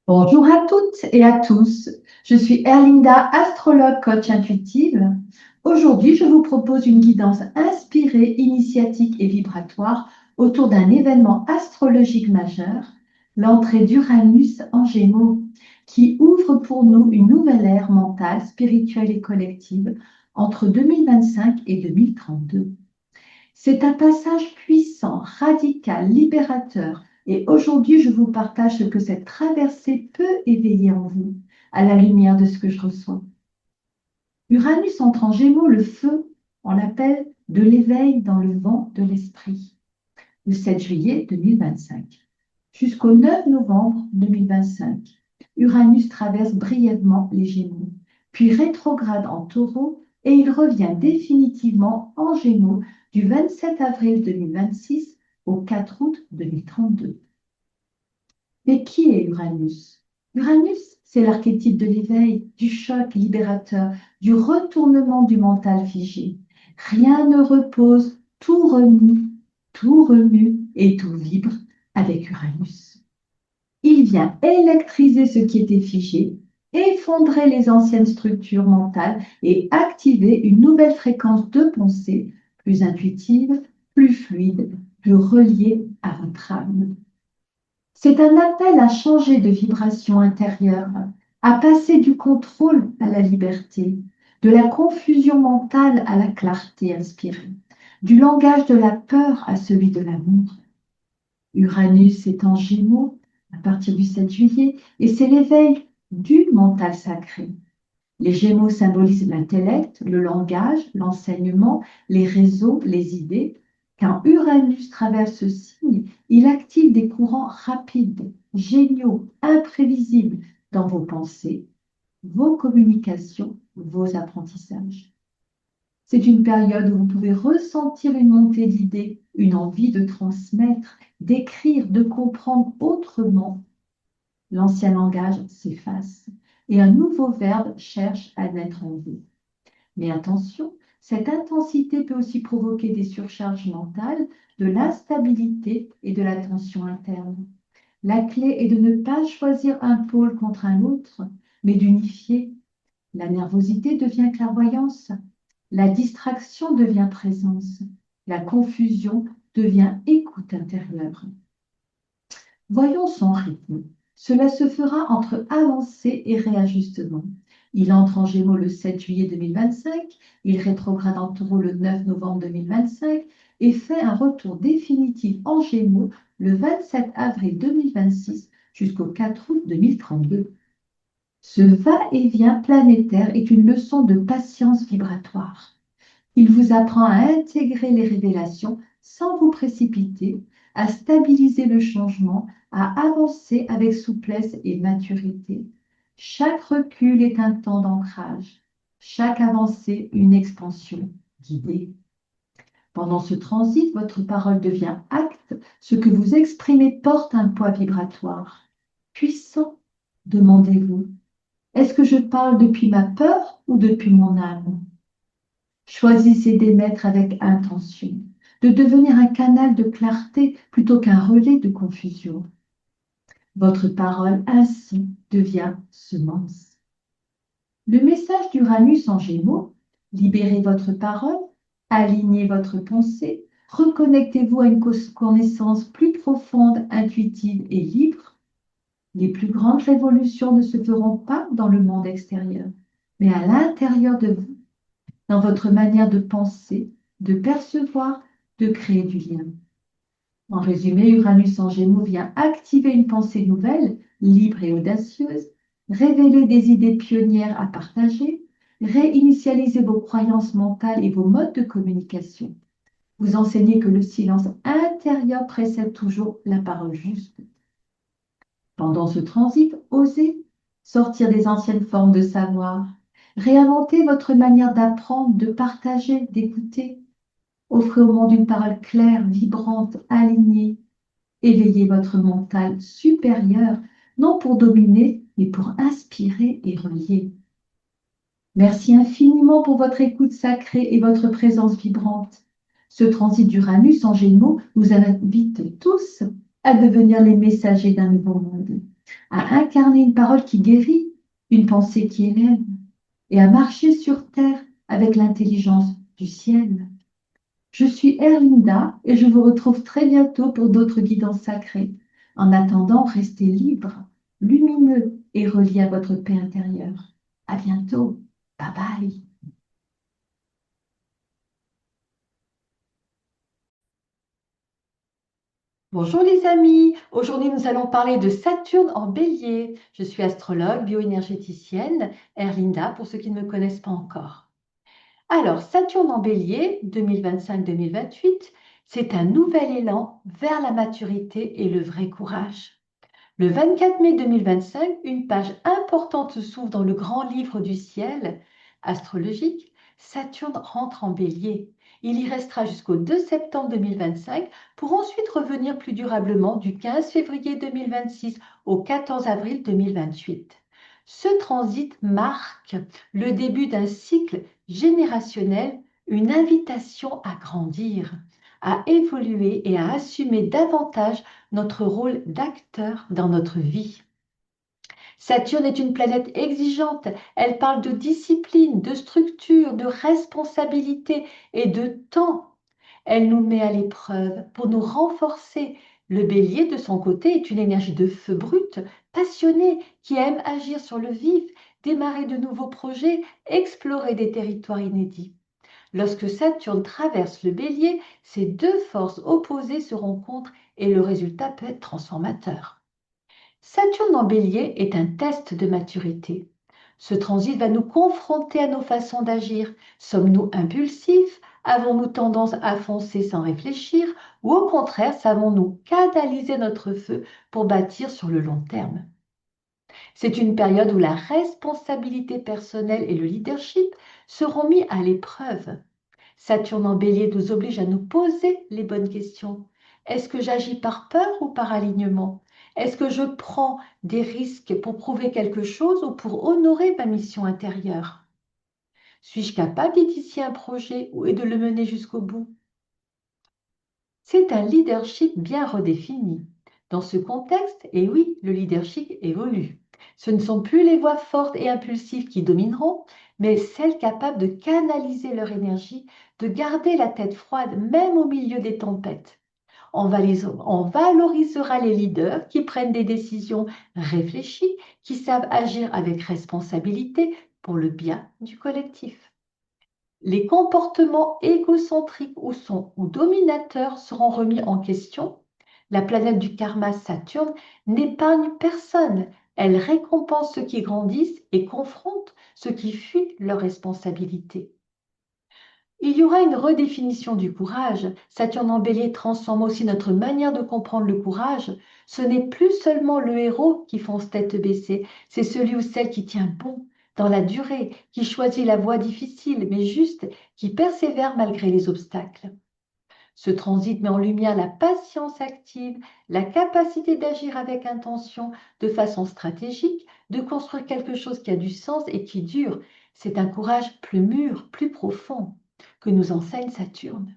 Bonjour à toutes et à tous. Je suis Erlinda, astrologue coach intuitive. Aujourd'hui, je vous propose une guidance inspirée, initiatique et vibratoire autour d'un événement astrologique majeur, l'entrée d'Uranus en Gémeaux, qui ouvre pour nous une nouvelle ère mentale, spirituelle et collective entre 2025 et 2032. C'est un passage puissant, radical, libérateur. Et aujourd'hui, je vous partage ce que cette traversée peut éveiller en vous, à la lumière de ce que je reçois. Uranus entre en Gémeaux, le feu, on l'appelle de l'éveil dans le vent de l'esprit, le 7 juillet 2025. Jusqu'au 9 novembre 2025, Uranus traverse brièvement les Gémeaux, puis rétrograde en Taureau et il revient définitivement en Gémeaux du 27 avril 2026 au 4 août 2032. Mais qui est Uranus? Uranus, c'est l'archétype de l'éveil, du choc libérateur, du retournement du mental figé. Rien ne repose, tout remue et tout vibre avec Uranus. Il vient électriser ce qui était figé, effondrer les anciennes structures mentales et activer une nouvelle fréquence de pensée plus intuitive, plus fluide, plus reliée à votre âme. C'est un appel à changer de vibration intérieure, à passer du contrôle à la liberté, de la confusion mentale à la clarté inspirée, du langage de la peur à celui de l'amour. Uranus est en Gémeaux à partir du 7 juillet et c'est l'éveil du mental sacré. Les Gémeaux symbolisent l'intellect, le langage, l'enseignement, les réseaux, les idées. Quand Uranus traverse ce signe, il active des courants rapides, géniaux, imprévisibles dans vos pensées, vos communications, vos apprentissages. C'est une période où vous pouvez ressentir une montée d'idées, une envie de transmettre, d'écrire, de comprendre autrement. L'ancien langage s'efface et un nouveau verbe cherche à naître en vous. Mais attention, cette intensité peut aussi provoquer des surcharges mentales, de l'instabilité et de la tension interne. La clé est de ne pas choisir un pôle contre un autre, mais d'unifier. La nervosité devient clairvoyance, la distraction devient présence, la confusion devient écoute intérieure. Voyons son rythme. Cela se fera entre avancée et réajustement. Il entre en Gémeaux le 7 juillet 2025, il rétrograde en Taureau le 9 novembre 2025 et fait un retour définitif en Gémeaux le 27 avril 2026 jusqu'au 4 août 2032. Ce va-et-vient planétaire est une leçon de patience vibratoire. Il vous apprend à intégrer les révélations sans vous précipiter, à stabiliser le changement, à avancer avec souplesse et maturité. Chaque recul est un temps d'ancrage, chaque avancée une expansion guidée. Pendant ce transit, votre parole devient acte, ce que vous exprimez porte un poids vibratoire. Puissant, demandez-vous, est-ce que je parle depuis ma peur ou depuis mon âme? Choisissez d'émettre avec intention, de devenir un canal de clarté plutôt qu'un relais de confusion. Votre parole ainsi devient semence. Le message d'Uranus en Gémeaux, libérez votre parole, alignez votre pensée, reconnectez-vous à une connaissance plus profonde, intuitive et libre. Les plus grandes révolutions ne se feront pas dans le monde extérieur, mais à l'intérieur de vous, dans votre manière de penser, de percevoir, de créer du lien. En résumé, Uranus en Gémeaux vient activer une pensée nouvelle, libre et audacieuse, révéler des idées pionnières à partager, réinitialiser vos croyances mentales et vos modes de communication. Vous enseignez que le silence intérieur précède toujours la parole juste. Pendant ce transit, osez sortir des anciennes formes de savoir, réinventer votre manière d'apprendre, de partager, d'écouter. Offrez au monde une parole claire, vibrante, alignée. Éveillez votre mental supérieur, non pour dominer, mais pour inspirer et relier. Merci infiniment pour votre écoute sacrée et votre présence vibrante. Ce transit d'Uranus en Gémeaux nous invite tous à devenir les messagers d'un nouveau monde. à incarner une parole qui guérit, une pensée qui élève, et à marcher sur terre avec l'intelligence du ciel. Je suis Erlinda et je vous retrouve très bientôt pour d'autres guidances sacrées. En attendant, restez libre, lumineux et relié à votre paix intérieure. À bientôt. Bye bye. Bonjour les amis, aujourd'hui nous allons parler de Saturne en Bélier. Je suis astrologue, bioénergéticienne, Erlinda pour ceux qui ne me connaissent pas encore. Alors, Saturne en Bélier 2025-2028, c'est un nouvel élan vers la maturité et le vrai courage. Le 24 mai 2025, une page importante s'ouvre dans le grand livre du ciel astrologique. Saturne rentre en Bélier. Il y restera jusqu'au 2 septembre 2025 pour ensuite revenir plus durablement du 15 février 2026 au 14 avril 2028. Ce transit marque le début d'un cycle générationnel, une invitation à grandir, à évoluer et à assumer davantage notre rôle d'acteur dans notre vie. Saturne est une planète exigeante. Elle parle de discipline, de structure, de responsabilité et de temps. Elle nous met à l'épreuve pour nous renforcer. Le bélier, de son côté, est une énergie de feu brut, passionnée, qui aime agir sur le vif, démarrer de nouveaux projets, explorer des territoires inédits. Lorsque Saturne traverse le bélier, ces deux forces opposées se rencontrent et le résultat peut être transformateur. Saturne en bélier est un test de maturité. Ce transit va nous confronter à nos façons d'agir. Sommes-nous impulsifs? Avons-nous tendance à foncer sans réfléchir? Ou au contraire, savons-nous canaliser notre feu pour bâtir sur le long terme? C'est une période où la responsabilité personnelle et le leadership seront mis à l'épreuve. Saturne en bélier nous oblige à nous poser les bonnes questions. Est-ce que j'agis par peur ou par alignement? Est-ce que je prends des risques pour prouver quelque chose ou pour honorer ma mission intérieure? Suis-je capable d'initier un projet et de le mener jusqu'au bout? C'est un leadership bien redéfini. Dans ce contexte, et oui, le leadership évolue. Ce ne sont plus les voix fortes et impulsives qui domineront, mais celles capables de canaliser leur énergie, de garder la tête froide même au milieu des tempêtes. On valorisera les leaders qui prennent des décisions réfléchies, qui savent agir avec responsabilité pour le bien du collectif. Les comportements égocentriques ou dominateurs seront remis en question. La planète du karma Saturne n'épargne personne. Elle récompense ceux qui grandissent et confronte ceux qui fuient leurs responsabilités. Il y aura une redéfinition du courage. Saturne en bélier transforme aussi notre manière de comprendre le courage. Ce n'est plus seulement le héros qui fonce tête baissée, c'est celui ou celle qui tient bon dans la durée, qui choisit la voie difficile mais juste, qui persévère malgré les obstacles. Ce transit met en lumière la patience active, la capacité d'agir avec intention, de façon stratégique, de construire quelque chose qui a du sens et qui dure. C'est un courage plus mûr, plus profond que nous enseigne Saturne.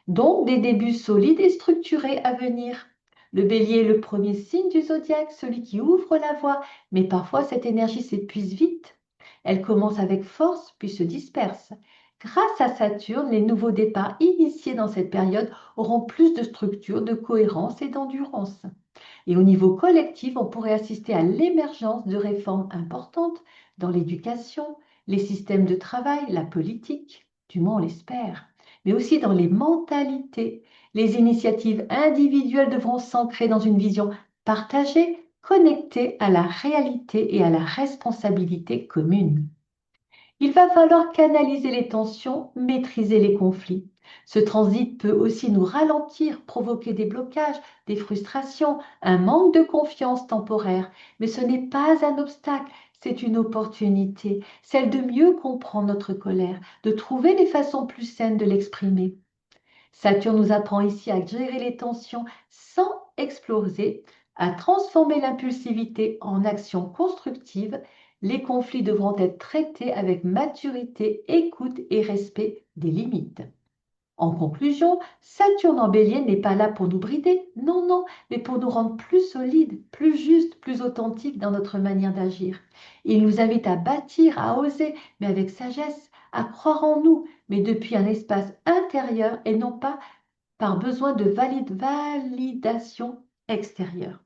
Donc, des débuts solides et structurés à venir. Le bélier est le premier signe du zodiaque, celui qui ouvre la voie, mais parfois cette énergie s'épuise vite. Elle commence avec force, puis se disperse. Grâce à Saturne, les nouveaux départs initiés dans cette période auront plus de structure, de cohérence et d'endurance. Et au niveau collectif, on pourrait assister à l'émergence de réformes importantes dans l'éducation, les systèmes de travail, la politique, du moins on l'espère, mais aussi dans les mentalités. Les initiatives individuelles devront s'ancrer dans une vision partagée, connectée à la réalité et à la responsabilité commune. Il va falloir canaliser les tensions, maîtriser les conflits. Ce transit peut aussi nous ralentir, provoquer des blocages, des frustrations, un manque de confiance temporaire. Mais ce n'est pas un obstacle, c'est une opportunité, celle de mieux comprendre notre colère, de trouver des façons plus saines de l'exprimer. Saturne nous apprend ici à gérer les tensions sans exploser, à transformer l'impulsivité en action constructive. Les conflits devront être traités avec maturité, écoute et respect des limites. En conclusion, Saturne en Bélier n'est pas là pour nous brider, non, non, mais pour nous rendre plus solides, plus justes, plus authentiques dans notre manière d'agir. Il nous invite à bâtir, à oser, mais avec sagesse, à croire en nous, mais depuis un espace intérieur et non pas par besoin de validation extérieure.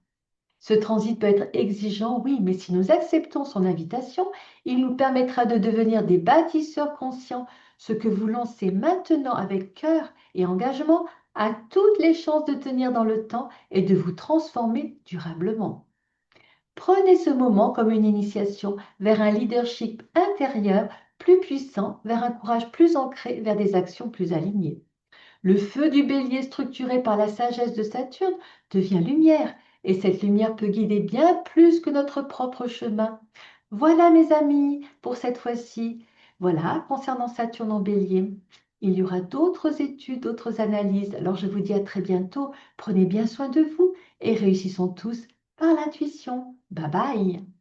Ce transit peut être exigeant, oui, mais si nous acceptons son invitation, il nous permettra de devenir des bâtisseurs conscients. Ce que vous lancez maintenant avec cœur et engagement a toutes les chances de tenir dans le temps et de vous transformer durablement. Prenez ce moment comme une initiation vers un leadership intérieur plus puissant, vers un courage plus ancré, vers des actions plus alignées. Le feu du bélier structuré par la sagesse de Saturne devient lumière, et cette lumière peut guider bien plus que notre propre chemin. Voilà mes amis, pour cette fois-ci. Voilà, concernant Saturne en bélier. Il y aura d'autres études, d'autres analyses. Alors je vous dis à très bientôt. Prenez bien soin de vous et réussissons tous par l'intuition. Bye bye.